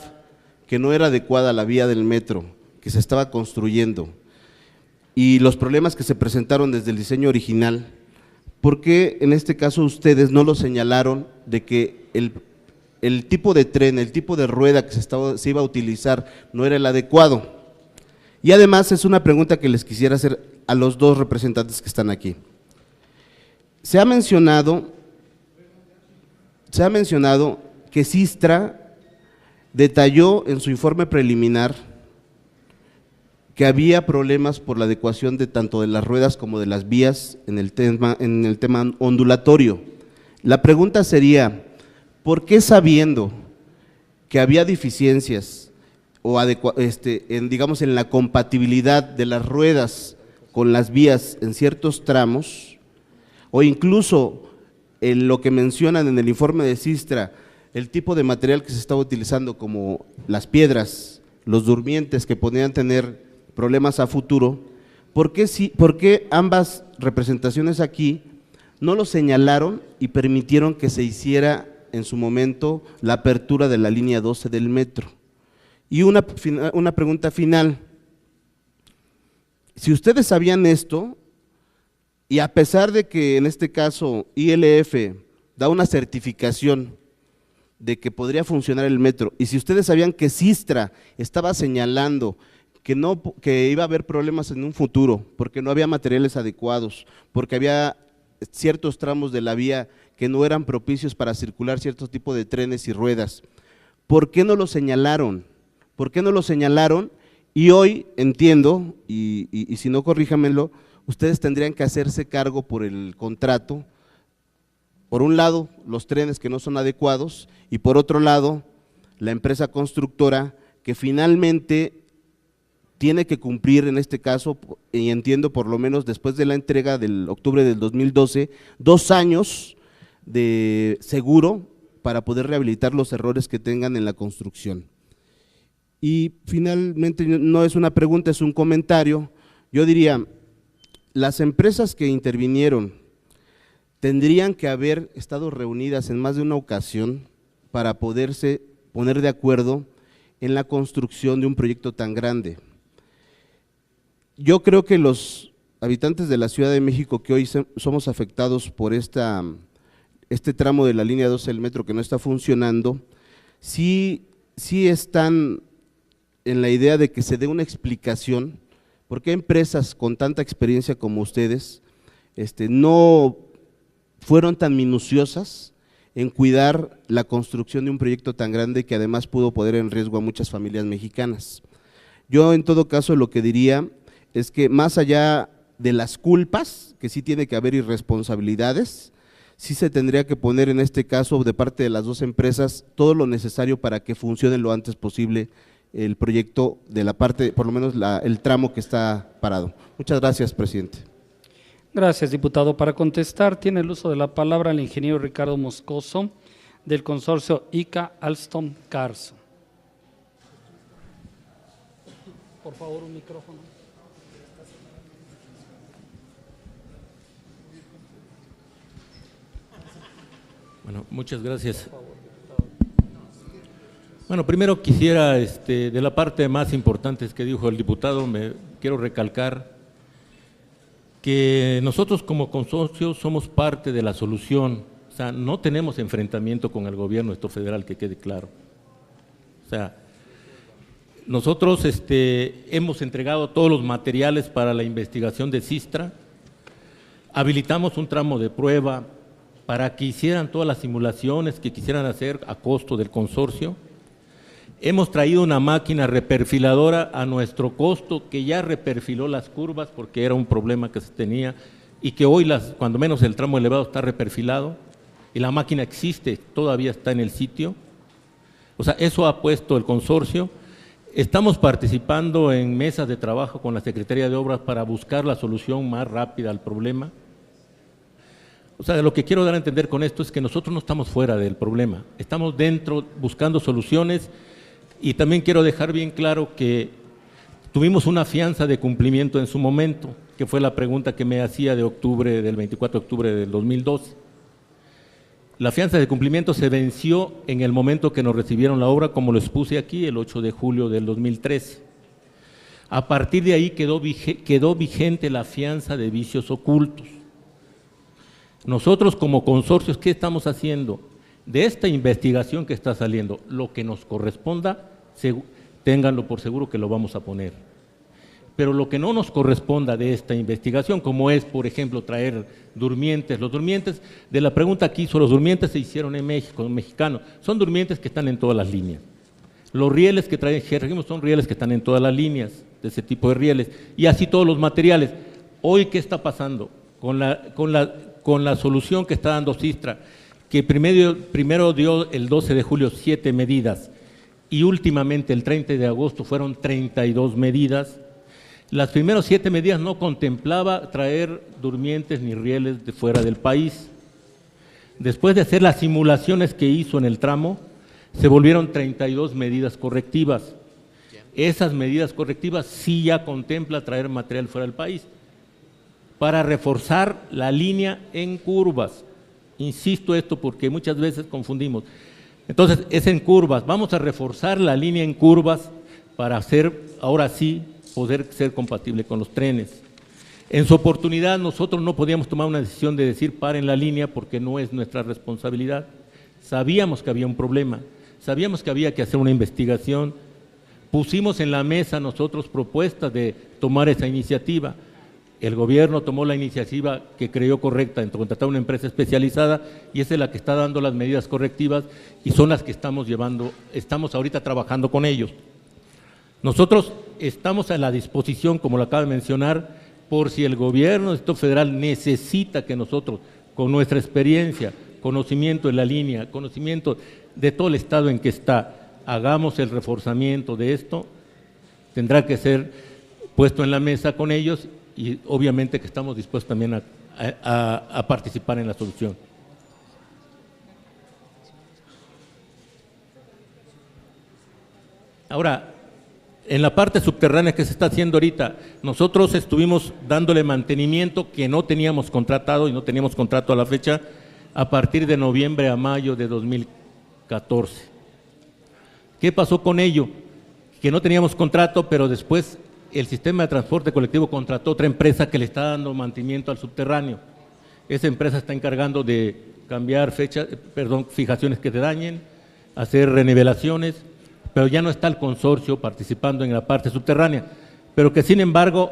que no era adecuada la vía del metro que se estaba construyendo y los problemas que se presentaron desde el diseño original, ¿por qué en este caso ustedes no lo señalaron de que el tipo de tren, el tipo de rueda que se iba a utilizar no era el adecuado? Y además es una pregunta que les quisiera hacer a los dos representantes que están aquí. Se ha mencionado que Sistra detalló en su informe preliminar que había problemas por la adecuación de tanto de las ruedas como de las vías en el tema ondulatorio. La pregunta sería, ¿por qué sabiendo que había deficiencias o digamos en la compatibilidad de las ruedas con las vías en ciertos tramos, o incluso en lo que mencionan en el informe de Sistra, el tipo de material que se estaba utilizando como las piedras, los durmientes que podían tener problemas a futuro, ¿por qué ambas representaciones aquí no lo señalaron y permitieron que se hiciera en su momento la apertura de la línea 12 del metro? Y una pregunta final, si ustedes sabían esto, y a pesar de que en este caso ILF da una certificación de que podría funcionar el metro, y si ustedes sabían que Sistra estaba señalando que iba a haber problemas en un futuro, porque no había materiales adecuados, porque había ciertos tramos de la vía que no eran propicios para circular ciertos tipos de trenes y ruedas, ¿por qué no lo señalaron? ¿Por qué no lo señalaron? Y hoy entiendo, y si no corríjamelo, ustedes tendrían que hacerse cargo por el contrato, por un lado los trenes que no son adecuados y por otro lado la empresa constructora que finalmente tiene que cumplir en este caso, y entiendo por lo menos después de la entrega del octubre del 2012, 2 años de seguro para poder rehabilitar los errores que tengan en la construcción. Y finalmente no es una pregunta, es un comentario. Yo diría, las empresas que intervinieron tendrían que haber estado reunidas en más de una ocasión para poderse poner de acuerdo en la construcción de un proyecto tan grande. Yo creo que los habitantes de la Ciudad de México que hoy somos afectados por este tramo de la línea 12 del metro que no está funcionando, sí están en la idea de que se dé una explicación por qué empresas con tanta experiencia como ustedes no fueron tan minuciosas en cuidar la construcción de un proyecto tan grande que además pudo poner en riesgo a muchas familias mexicanas. Yo en todo caso lo que diría es que más allá de las culpas, que sí tiene que haber irresponsabilidades, sí se tendría que poner en este caso de parte de las dos empresas todo lo necesario para que funcione lo antes posible el proyecto de la parte, por lo menos el tramo que está parado. Muchas gracias, presidente. Gracias, diputado. Para contestar, tiene el uso de la palabra el ingeniero Ricardo Moscoso, del consorcio ICA Alstom Cars. Por favor, un micrófono. Bueno, muchas gracias. Bueno, primero quisiera, de la parte más importante que dijo el diputado, me quiero recalcar que nosotros como consorcio somos parte de la solución, o sea, no tenemos enfrentamiento con el gobierno federal, que quede claro. O sea, nosotros hemos entregado todos los materiales para la investigación de Sistra, habilitamos un tramo de prueba para que hicieran todas las simulaciones que quisieran hacer a costo del consorcio. Hemos traído una máquina reperfiladora a nuestro costo que ya reperfiló las curvas porque era un problema que se tenía y que hoy, cuando menos el tramo elevado está reperfilado y la máquina existe, todavía está en el sitio. O sea, eso ha puesto el consorcio. Estamos participando en mesas de trabajo con la Secretaría de Obras para buscar la solución más rápida al problema. O sea, lo que quiero dar a entender con esto es que nosotros no estamos fuera del problema, estamos dentro buscando soluciones. Y también quiero dejar bien claro que tuvimos una fianza de cumplimiento en su momento, que fue la pregunta que me hacía del 24 de octubre del 2012. La fianza de cumplimiento se venció en el momento que nos recibieron la obra, como lo expuse aquí, el 8 de julio del 2013. A partir de ahí quedó vigente la fianza de vicios ocultos. Nosotros como consorcios, ¿qué estamos haciendo? De esta investigación que está saliendo, lo que nos corresponda, ténganlo por seguro que lo vamos a poner. Pero lo que no nos corresponda de esta investigación, como es, por ejemplo, traer durmientes, los durmientes, de la pregunta que hizo, los durmientes se hicieron en México, mexicanos, son durmientes que están en todas las líneas. Los rieles que trajimos son rieles que están en todas las líneas, de ese tipo de rieles, y así todos los materiales. Hoy, ¿qué está pasando? Con la solución que está dando Sistra, que primero dio el 12 de julio 7 medidas y últimamente el 30 de agosto fueron 32 medidas. Las primeras 7 medidas no contemplaba traer durmientes ni rieles de fuera del país. Después de hacer las simulaciones que hizo en el tramo, se volvieron 32 medidas correctivas. Esas medidas correctivas sí ya contempla traer material fuera del país para reforzar la línea en curvas. Insisto esto porque muchas veces confundimos. Entonces, es en curvas. Vamos a reforzar la línea en curvas para hacer, ahora sí, poder ser compatible con los trenes. En su oportunidad, nosotros no podíamos tomar una decisión de decir paren la línea porque no es nuestra responsabilidad. Sabíamos que había un problema, sabíamos que había que hacer una investigación. Pusimos en la mesa nosotros propuestas de tomar esa iniciativa. El gobierno tomó la iniciativa que creyó correcta en contratar una empresa especializada y esa es la que está dando las medidas correctivas y son las que estamos ahorita trabajando con ellos. Nosotros estamos a la disposición, como lo acaba de mencionar, por si el gobierno del Estado federal necesita que nosotros, con nuestra experiencia, conocimiento de la línea, conocimiento de todo el estado en que está, hagamos el reforzamiento de esto, tendrá que ser puesto en la mesa con ellos y obviamente que estamos dispuestos también a participar en la solución. Ahora, en la parte subterránea que se está haciendo ahorita, nosotros estuvimos dándole mantenimiento que no teníamos contratado y no teníamos contrato a la fecha a partir de noviembre a mayo de 2014. ¿Qué pasó con ello? Que no teníamos contrato, pero después el sistema de transporte colectivo contrató otra empresa que le está dando mantenimiento al subterráneo. Esa empresa está encargando de cambiar fijaciones que te dañen, hacer renivelaciones, pero ya no está el consorcio participando en la parte subterránea, pero que sin embargo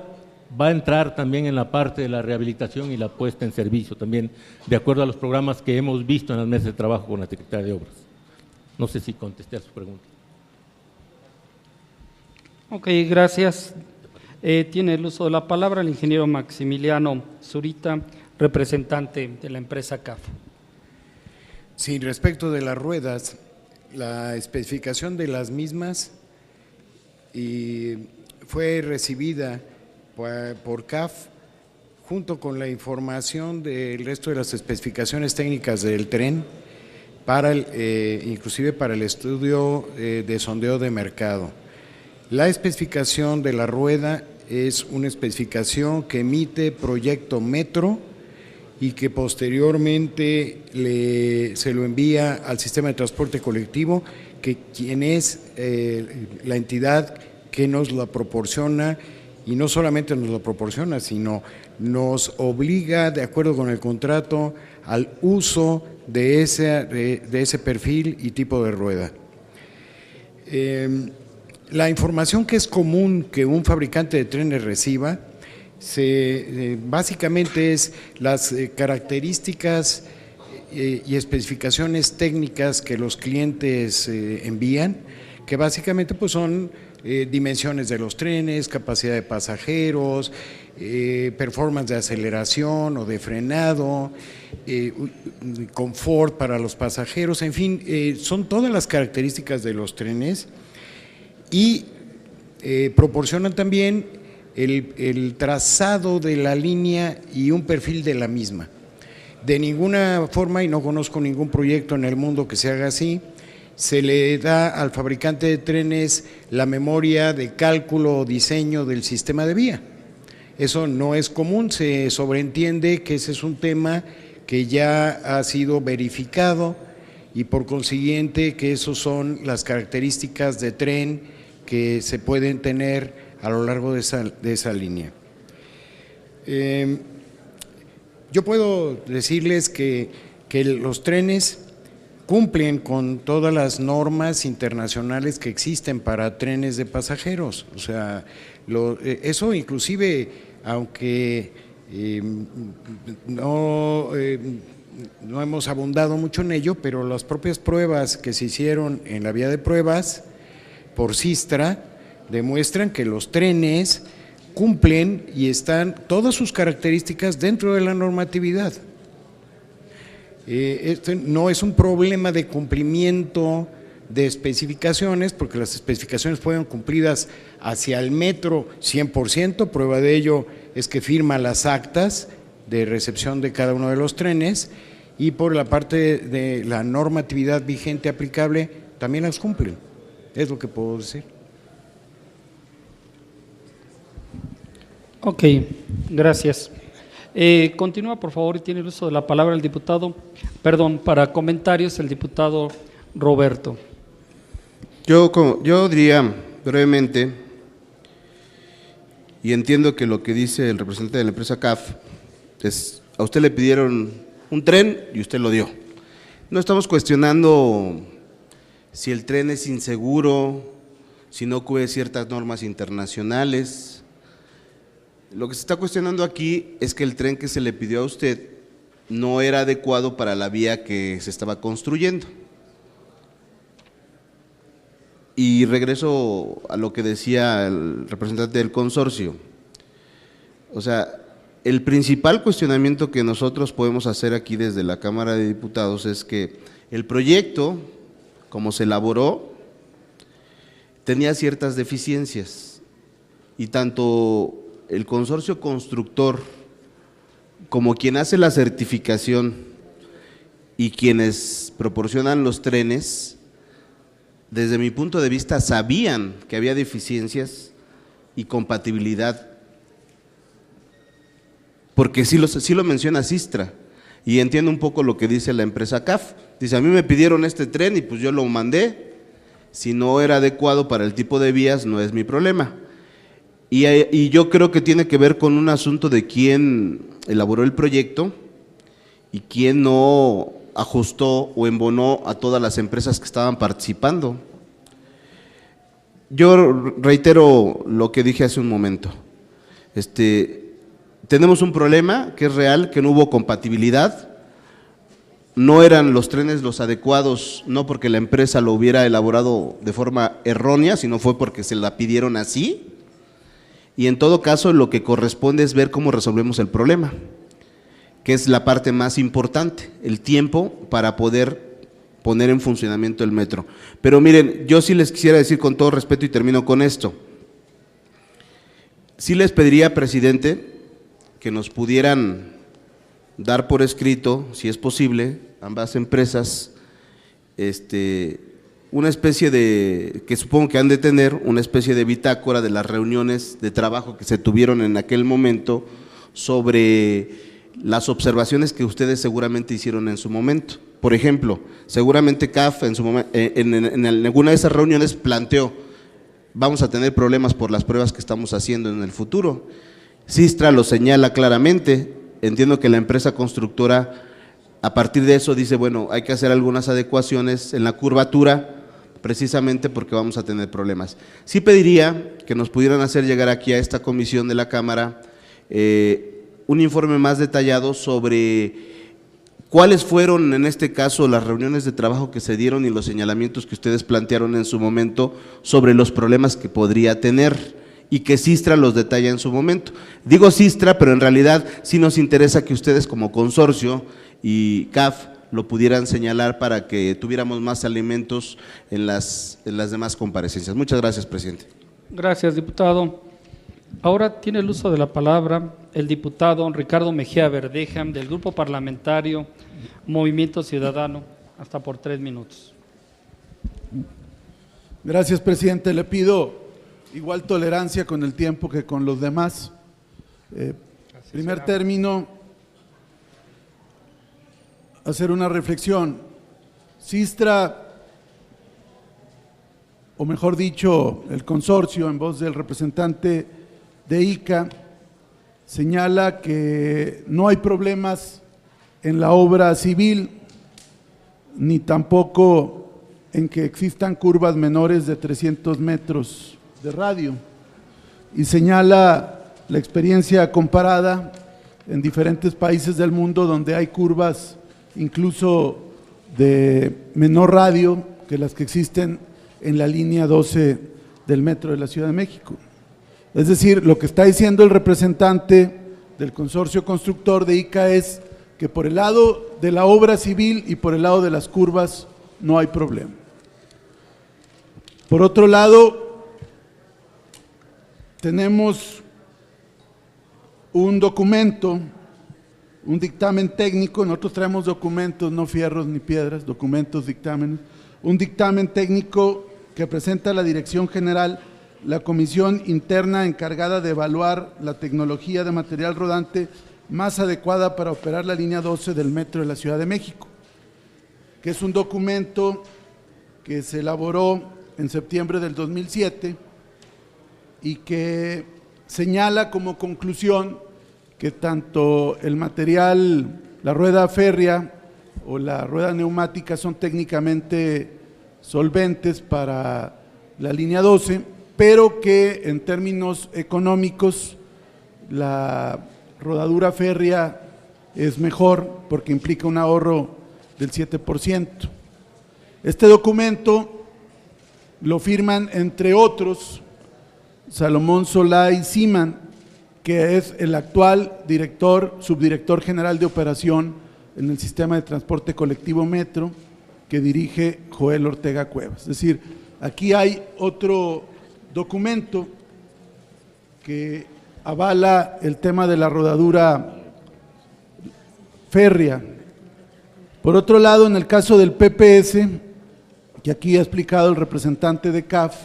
va a entrar también en la parte de la rehabilitación y la puesta en servicio también, de acuerdo a los programas que hemos visto en las mesas de trabajo con la Secretaría de Obras. No sé si contesté a su pregunta. Ok, gracias. Tiene el uso de la palabra el ingeniero Maximiliano Zurita, representante de la empresa CAF. Sí, respecto de las ruedas, la especificación de las mismas fue recibida por CAF junto con la información del resto de las especificaciones técnicas del tren, inclusive para el estudio de sondeo de mercado. La especificación de la rueda es una especificación que emite Proyecto Metro y que posteriormente se lo envía al sistema de transporte colectivo, quien es la entidad que nos la proporciona, y no solamente nos lo proporciona, sino nos obliga, de acuerdo con el contrato, al uso de ese perfil y tipo de rueda. La información que es común que un fabricante de trenes reciba, básicamente es las características y especificaciones técnicas que los clientes envían, que básicamente pues son dimensiones de los trenes, capacidad de pasajeros, performance de aceleración o de frenado, confort para los pasajeros, en fin, son todas las características de los trenes y proporcionan también el trazado de la línea y un perfil de la misma. De ninguna forma, y no conozco ningún proyecto en el mundo que se haga así, se le da al fabricante de trenes la memoria de cálculo o diseño del sistema de vía. Eso no es común, se sobreentiende que ese es un tema que ya ha sido verificado y por consiguiente que esas son las características de tren que se pueden tener a lo largo de esa línea. Yo puedo decirles que los trenes cumplen con todas las normas internacionales que existen para trenes de pasajeros. O sea, eso inclusive, aunque no hemos abundado mucho en ello, pero las propias pruebas que se hicieron en la vía de pruebas por Sistra demuestran que los trenes cumplen y están todas sus características dentro de la normatividad. Este no es un problema de cumplimiento de especificaciones, porque las especificaciones fueron cumplidas hacia el metro 100%, prueba de ello es que firma las actas de recepción de cada uno de los trenes, y por la parte de la normatividad vigente aplicable también las cumplen, es lo que puedo decir. Ok, gracias. Continúa, por favor, y tiene el uso de la palabra el diputado, para comentarios, el diputado Roberto. Yo diría brevemente, y entiendo que lo que dice el representante de la empresa CAF es, a usted le pidieron un tren y usted lo dio. No estamos cuestionando si el tren es inseguro, si no cubre ciertas normas internacionales. Lo que se está cuestionando aquí es que el tren que se le pidió a usted no era adecuado para la vía que se estaba construyendo. Y regreso a lo que decía el representante del consorcio. O sea, el principal cuestionamiento que nosotros podemos hacer aquí desde la Cámara de Diputados es que el proyecto, como se elaboró, tenía ciertas deficiencias y tanto el consorcio constructor como quien hace la certificación y quienes proporcionan los trenes, desde mi punto de vista sabían que había deficiencias y compatibilidad, porque sí lo menciona Sistra, y entiendo un poco lo que dice la empresa CAF. Dice, a mí me pidieron este tren y pues yo lo mandé, si no era adecuado para el tipo de vías no es mi problema. Y yo creo que tiene que ver con un asunto de quién elaboró el proyecto y quién no ajustó o embonó a todas las empresas que estaban participando. Yo reitero lo que dije hace un momento. Tenemos un problema que es real, que no hubo compatibilidad, no eran los trenes los adecuados, no porque la empresa lo hubiera elaborado de forma errónea, sino fue porque se la pidieron así. Y en todo caso lo que corresponde es ver cómo resolvemos el problema, que es la parte más importante, el tiempo para poder poner en funcionamiento el metro. Pero miren, yo sí les quisiera decir con todo respeto y termino con esto. Sí les pediría, presidente, que nos pudieran dar por escrito, si es posible, ambas empresas, una especie de, que supongo que han de tener, una especie de bitácora de las reuniones de trabajo que se tuvieron en aquel momento sobre las observaciones que ustedes seguramente hicieron en su momento. Por ejemplo, seguramente CAF en alguna de esas reuniones planteó, vamos a tener problemas por las pruebas que estamos haciendo en el futuro. Sistra lo señala claramente, entiendo que la empresa constructora a partir de eso dice, bueno, hay que hacer algunas adecuaciones en la curvatura, precisamente porque vamos a tener problemas. Sí pediría que nos pudieran hacer llegar aquí a esta comisión de la Cámara un informe más detallado sobre cuáles fueron en este caso las reuniones de trabajo que se dieron y los señalamientos que ustedes plantearon en su momento sobre los problemas que podría tener y que Sistra los detalla en su momento. Digo Sistra, pero en realidad sí nos interesa que ustedes como consorcio y CAF lo pudieran señalar para que tuviéramos más elementos en las demás comparecencias. Muchas gracias, presidente. Gracias, diputado. Ahora tiene el uso de la palabra el diputado Ricardo Mejía Verdeja, del Grupo Parlamentario Movimiento Ciudadano, hasta por 3 minutos. Gracias, presidente. Le pido igual tolerancia con el tiempo que con los demás. Primer término, hacer una reflexión. Sistra, o mejor dicho, el consorcio, en voz del representante de ICA, señala que no hay problemas en la obra civil, ni tampoco en que existan curvas menores de 300 metros de radio, y señala la experiencia comparada en diferentes países del mundo donde hay curvas incluso de menor radio que las que existen en la línea 12 del metro de la Ciudad de México. Es decir, lo que está diciendo el representante del consorcio constructor de ICA es que por el lado de la obra civil y por el lado de las curvas no hay problema. Por otro lado, tenemos un documento, un dictamen técnico, nosotros traemos documentos, no fierros ni piedras, documentos, dictámenes, un dictamen técnico que presenta la Dirección General, la comisión interna encargada de evaluar la tecnología de material rodante más adecuada para operar la línea 12 del metro de la Ciudad de México, que es un documento que se elaboró en septiembre del 2007 y que señala como conclusión que tanto el material, la rueda férrea o la rueda neumática son técnicamente solventes para la línea 12, pero que en términos económicos la rodadura férrea es mejor porque implica un ahorro del 7%. Este documento lo firman, entre otros, Salomón Solá y Siman, que es el actual subdirector general de operación en el sistema de transporte colectivo Metro, que dirige Joel Ortega Cuevas. Es decir, aquí hay otro documento que avala el tema de la rodadura férrea. Por otro lado, en el caso del PPS, que aquí ha explicado el representante de CAF,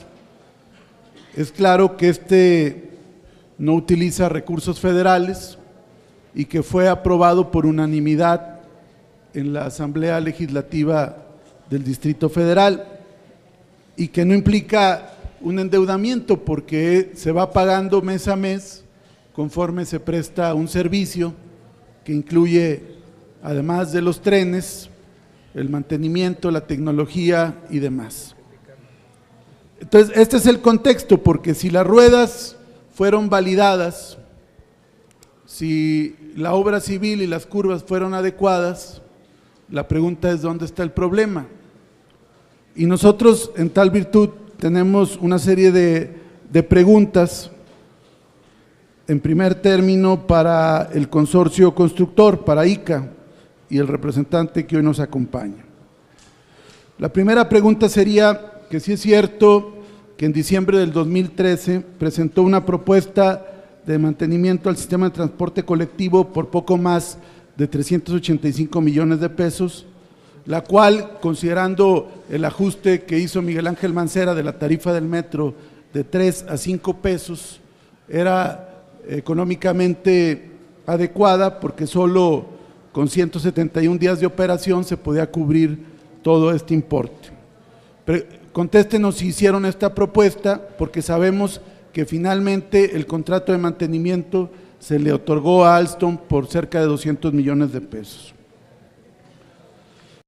es claro que no utiliza recursos federales y que fue aprobado por unanimidad en la Asamblea Legislativa del Distrito Federal y que no implica un endeudamiento porque se va pagando mes a mes conforme se presta un servicio que incluye, además de los trenes, el mantenimiento, la tecnología y demás. Entonces, este es el contexto, porque si las ruedas fueron validadas, si la obra civil y las curvas fueron adecuadas, la pregunta es ¿dónde está el problema? Y nosotros, en tal virtud, tenemos una serie de preguntas, en primer término para el consorcio constructor, para ICA y el representante que hoy nos acompaña. La primera pregunta sería que si es cierto que en diciembre del 2013 presentó una propuesta de mantenimiento al sistema de transporte colectivo por poco más de 385 millones de pesos, la cual, considerando el ajuste que hizo Miguel Ángel Mancera de la tarifa del metro de 3 a 5 pesos, era económicamente adecuada porque solo con 171 días de operación se podía cubrir todo este importe. Contéstenos si hicieron esta propuesta, porque sabemos que finalmente el contrato de mantenimiento se le otorgó a Alstom por cerca de 200 millones de pesos.